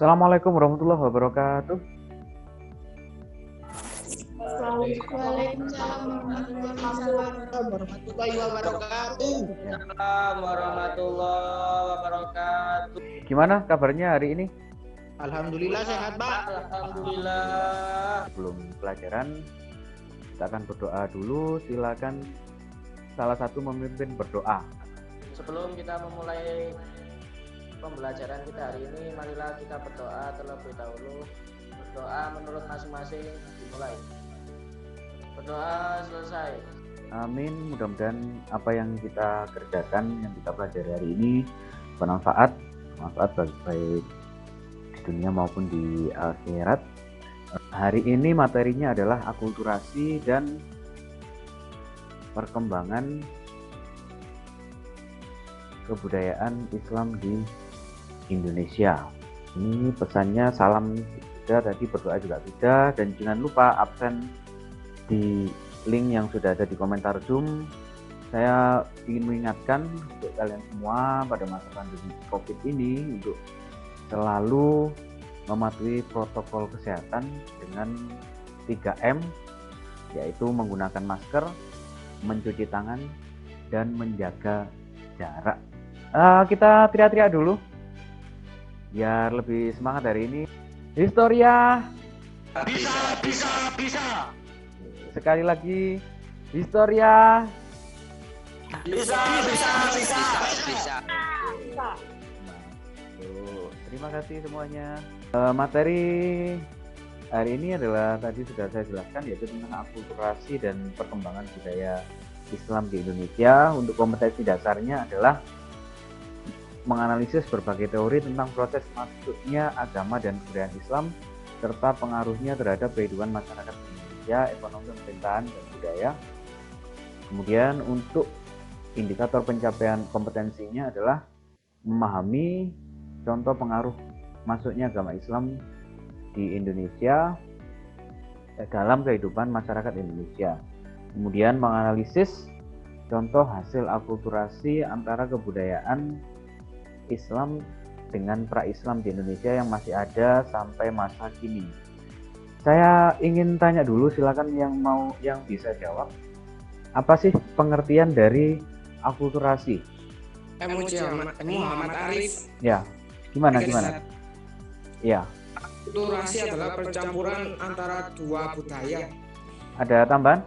Assalamualaikum warahmatullahi wabarakatuh. Waalaikumsalam warahmatullahi wabarakatuh. Assalamualaikum warahmatullahi wabarakatuh. Gimana kabarnya hari ini? Alhamdulillah sehat, Pak. Alhamdulillah. Sebelum pelajaran, kita akan berdoa dulu. Silakan salah satu memimpin berdoa. Sebelum kita memulai pembelajaran kita hari ini, marilah kita berdoa terlebih dahulu. Berdoa menurut masing-masing dimulai. Berdoa selesai. Amin. Mudah-mudahan apa yang kita kerjakan, yang kita pelajari hari ini bermanfaat baik di dunia maupun di akhirat. Hari ini materinya adalah akulturasi dan perkembangan kebudayaan Islam di Indonesia. Ini pesannya salam sudah, tadi berdoa juga sudah, dan jangan lupa absen di link yang sudah ada di komentar Zoom. Saya ingin mengingatkan untuk kalian semua pada masa pandemi COVID ini untuk selalu mematuhi protokol kesehatan dengan 3M, yaitu menggunakan masker, mencuci tangan, dan menjaga jarak. Kita teriak-teriak dulu biar lebih semangat hari ini. Historia Bisa. sekali lagi, Historia Bisa. Terima kasih semuanya. Materi hari ini adalah tadi sudah saya jelaskan, yaitu tentang akulturasi dan perkembangan budaya Islam di Indonesia. Untuk kompetensi dasarnya adalah menganalisis berbagai teori tentang proses masuknya agama dan kebudayaan Islam serta pengaruhnya terhadap kehidupan masyarakat Indonesia, ekonomi, pemerintahan, dan budaya. Kemudian untuk indikator pencapaian kompetensinya adalah memahami contoh pengaruh masuknya agama Islam di Indonesia dalam kehidupan masyarakat Indonesia. Kemudian menganalisis contoh hasil akulturasi antara kebudayaan Islam dengan pra-Islam di Indonesia yang masih ada sampai masa kini. Saya ingin tanya dulu, silakan yang bisa jawab. Apa sih pengertian dari akulturasi? Muhammad Arif. Ya, gimana? Ya, Akulturasi adalah percampuran antara dua budaya. ada tambahan?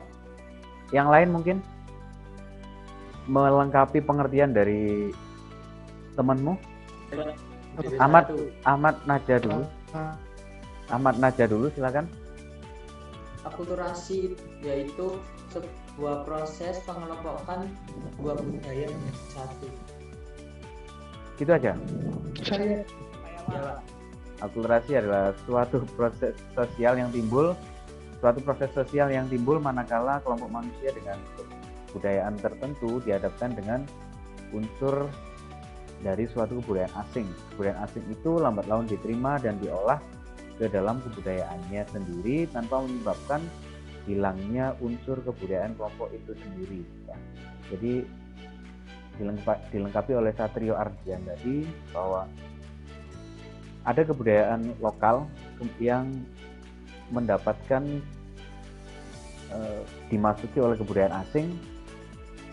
Yang lain mungkin melengkapi pengertian dari temanmu? Ahmad Naja dulu, silakan. Akulturasi yaitu sebuah proses pengelompokan dua budaya menjadi satu. Gitu aja. Ya, Akulturasi adalah suatu proses sosial yang timbul manakala kelompok manusia dengan kebudayaan tertentu dihadapkan dengan unsur dari suatu kebudayaan asing. Kebudayaan asing itu lambat laun diterima dan diolah ke dalam kebudayaannya sendiri tanpa menyebabkan hilangnya unsur kebudayaan kelompok itu sendiri. Ya. Jadi dilengkapi oleh Satrio Ardian tadi bahwa ada kebudayaan lokal yang mendapatkan dimasuki oleh kebudayaan asing,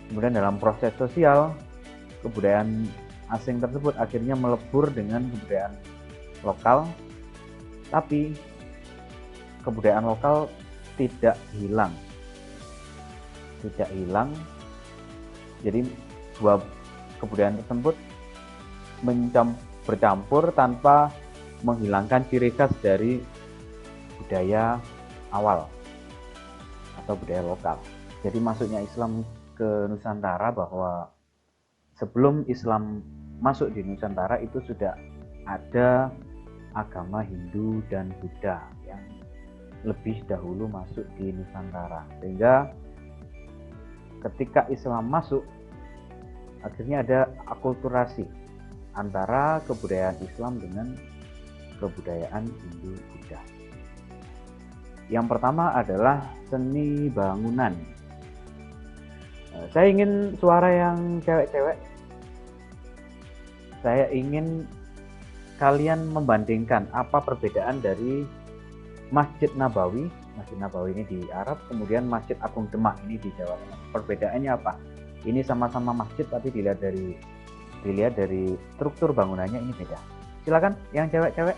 kemudian dalam proses sosial kebudayaan asing tersebut akhirnya melebur dengan kebudayaan lokal, tapi kebudayaan lokal tidak hilang. Jadi dua kebudayaan tersebut bercampur tanpa menghilangkan ciri khas dari budaya awal atau budaya lokal. Jadi masuknya Islam ke Nusantara, bahwa sebelum Islam masuk di Nusantara itu sudah ada agama Hindu dan Buddha yang lebih dahulu masuk di Nusantara, sehingga ketika Islam masuk akhirnya ada akulturasi antara kebudayaan Islam dengan kebudayaan Hindu Buddha. Yang pertama adalah seni bangunan. Saya ingin suara yang cewek-cewek. Saya ingin kalian membandingkan apa perbedaan dari Masjid Nabawi ini di Arab, kemudian Masjid Agung Demak ini di Jawa Tengah. Perbedaannya apa? Ini sama-sama masjid tapi dilihat dari struktur bangunannya ini beda. Silakan yang cewek-cewek.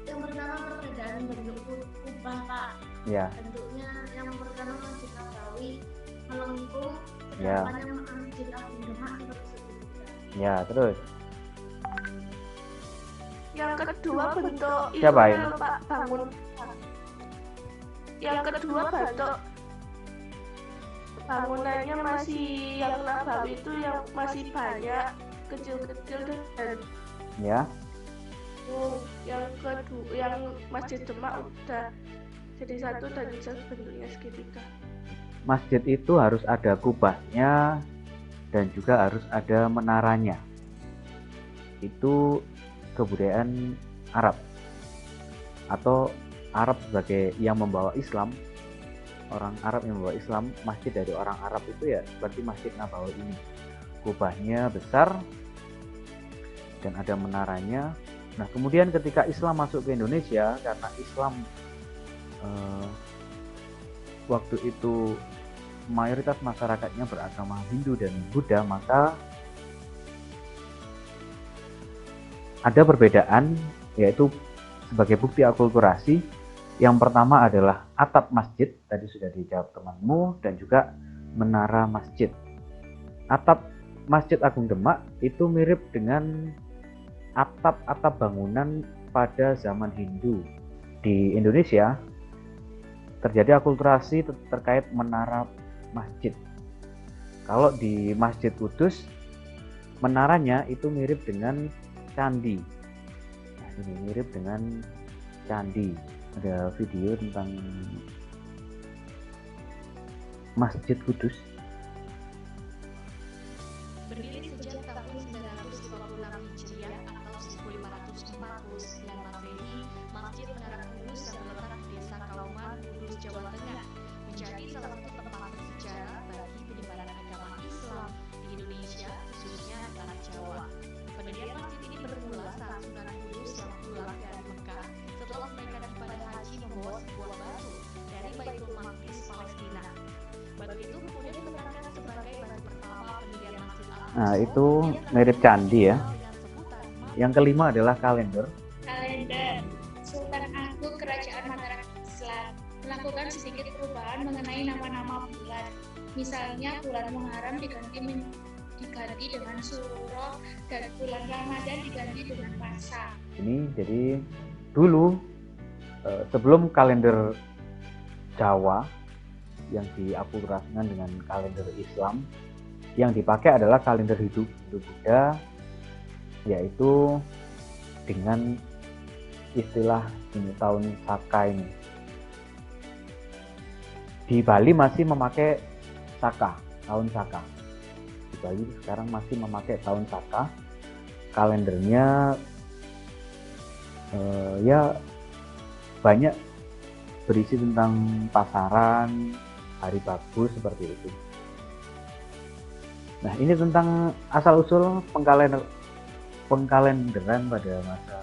Yang pertama perbedaan bentuk kubah, Pak. Ya. Bentuknya yang pertama Masjid Nabawi melengkung, Ya. sedangkan yang Masjid Agung Demak seperti itu. Ya, terus. Yang kedua bentuk Siapa ini ini? Pak bangun. Yang kedua bentuk bangunannya masih yang Nabawi itu yang masih banyak kecil-kecil dan Ya. yang kedua yang Masjid Demak udah jadi satu dan bentuknya segitiga. Masjid itu harus ada kubahnya dan juga harus ada menaranya. Itu kebudayaan Arab, atau Arab sebagai yang membawa Islam, orang Arab yang membawa Islam. Masjid dari orang Arab itu ya seperti Masjid Nabawi ini, kubahnya besar dan ada menaranya. Nah, kemudian ketika Islam masuk ke Indonesia, karena Islam waktu itu mayoritas masyarakatnya beragama Hindu dan Buddha, maka ada perbedaan, yaitu sebagai bukti akulturasi. Yang pertama adalah atap masjid, tadi sudah dijawab temanmu, dan juga menara masjid. Atap Masjid Agung Demak itu mirip dengan atap-atap bangunan pada zaman Hindu. Di Indonesia terjadi akulturasi terkait menara masjid. Kalau di Masjid Kudus, menaranya itu mirip dengan candi. Nah, ini mirip dengan candi. Ada video tentang Masjid Kudus. Berdiri sejak tahun 956 Hijriah atau 1549 Masehi, Masjid Menara Kudus yang terletak di Desa Kauman, Kudus, Jawa Tengah, menjadi salah satu tempat bersejarah bagi penyebaran agama Islam di Indonesia, khususnya di tanah Jawa. Pendirian masjid ini bermula saat Sunan Kudus yang pulang dari Mekah setelah menunaikan ibadah haji membawa sebuah batu dari Baitul Maqdis, Palestina. Batu itu kemudian diletakkan sebagai batu pertama pendirian Masjid Al-Aqsa. Nah, itu mirip candi ya. Yang kelima adalah kalender. Kalender Sultan Agung Kerajaan Mataram Islam melakukan sedikit perubahan mengenai nama-nama bulan. Misalnya bulan Muharram diganti dengan Suro dan bulan Ramadan diganti dengan Puasa. Ini jadi dulu sebelum kalender Jawa yang diakulturasikan dengan kalender Islam, yang dipakai adalah kalender hidup Buddha, yaitu dengan istilah ini tahun Saka ini. Di Bali masih memakai Saka, tahun Saka. Di Bali sekarang masih memakai tahun Saka. Kalendernya ya banyak berisi tentang pasaran, hari bagus seperti itu. Nah, ini tentang asal-usul pengkalenderan pada masa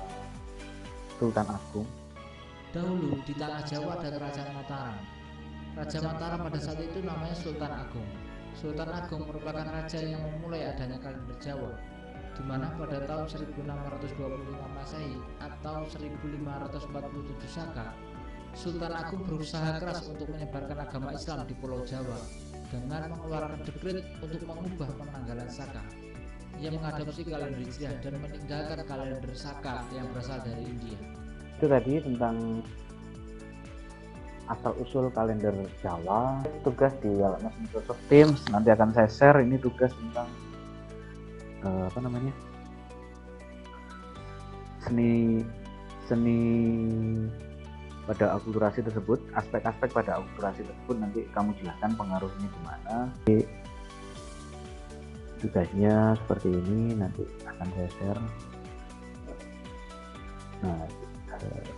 Sultan Agung. Dahulu di tanah Jawa ada Kerajaan Mataram. Raja Mataram pada saat itu namanya Sultan Agung. Sultan Agung merupakan raja yang memulai adanya kalender Jawa, di mana pada tahun 1625 Masehi atau 1547 Saka, Sultan Agung berusaha keras untuk menyebarkan agama Islam di Pulau Jawa dengan mengeluarkan dekret untuk mengubah penanggalan Saka. Ia mengadopsi kalender Hijriah dan meninggalkan kalender Saka yang berasal dari India. Itu tadi tentang asal-usul kalender Jawa. Tugas di Alatmas Microsoft Teams nanti akan saya share. Ini tugas tentang seni pada akulturasi tersebut, aspek-aspek pada akulturasi tersebut nanti kamu jelaskan pengaruhnya gimana. Tugasnya seperti ini, nanti akan saya share. Nah,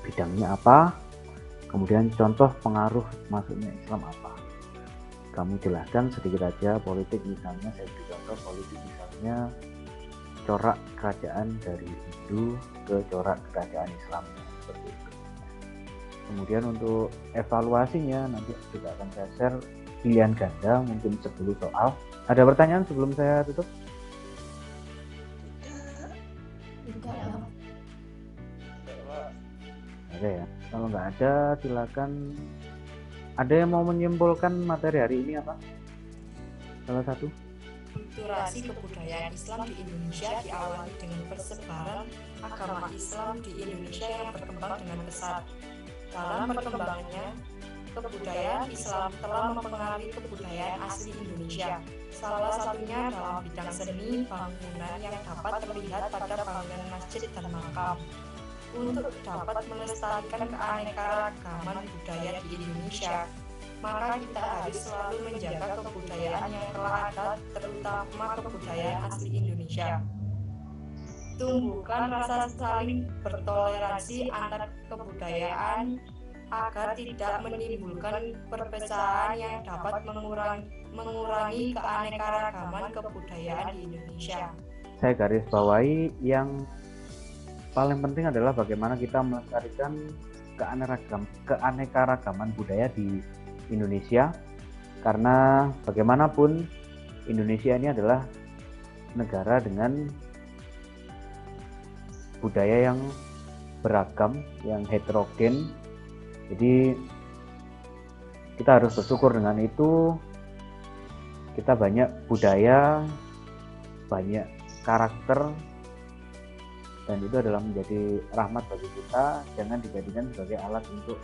bidangnya apa, kemudian contoh pengaruh masuknya Islam apa. Kamu jelaskan sedikit aja politik misalnya, saya beri contoh politik misalnya corak kerajaan dari Hindu ke corak kerajaan Islam seperti itu. Kemudian untuk evaluasinya nanti juga akan saya share pilihan ganda mungkin 10 soal. Ada pertanyaan sebelum saya tutup? Ada ya. Kalau nggak ada silakan. Ada yang mau menyimpulkan materi hari ini apa? Salah satu. Akulturasi kebudayaan Islam di Indonesia diawali dengan persebaran agama Islam di Indonesia yang berkembang dengan pesat. Dalam perkembangannya, kebudayaan Islam telah mempengaruhi kebudayaan asli Indonesia. Salah satunya dalam bidang seni bangunan yang dapat terlihat pada bangunan masjid dan makam. Untuk dapat melestarikan keanekaragaman budaya di Indonesia, maka kita harus selalu menjaga kebudayaan yang telah ada, terutama kebudayaan asli Indonesia. Tumbuhkan rasa saling bertoleransi antar kebudayaan agar tidak menimbulkan perpecahan yang dapat mengurangi keanekaragaman kebudayaan di Indonesia. Saya garis bawahi yang paling penting adalah bagaimana kita melestarikan keanekaragaman budaya di Indonesia, karena bagaimanapun Indonesia ini adalah negara dengan budaya yang beragam, yang heterogen. Jadi kita harus bersyukur dengan itu. Kita banyak budaya, banyak karakter, dan itu adalah menjadi rahmat bagi kita. Jangan dijadikan sebagai alat untuk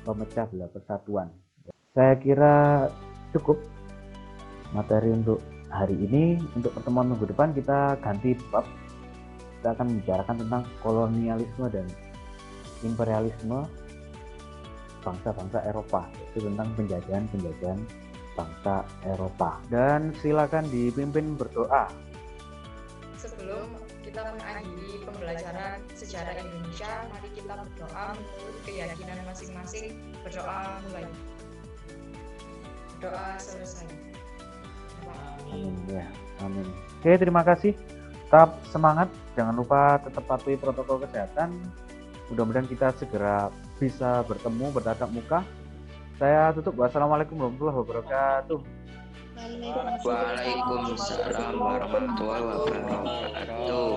pemecah belah persatuan. Saya kira cukup materi untuk hari ini. Untuk pertemuan minggu depan kita ganti bab. Kita akan membicarakan tentang kolonialisme dan imperialisme bangsa-bangsa Eropa, yaitu tentang penjajahan bangsa Eropa. Dan silakan dipimpin berdoa. Sebelum kita mengakhiri pembelajaran sejarah Indonesia, mari kita berdoa menurut keyakinan masing-masing. Berdoa mulai. Doa selesai. Amin ya, amin. Oke, terima kasih. Tetap semangat, jangan lupa tetap patuhi protokol kesehatan. Mudah-mudahan kita segera bisa bertemu bertatap muka. Saya tutup. Wassalamualaikum warahmatullahi wabarakatuh. Waalaikumsalam warahmatullahi wabarakatuh.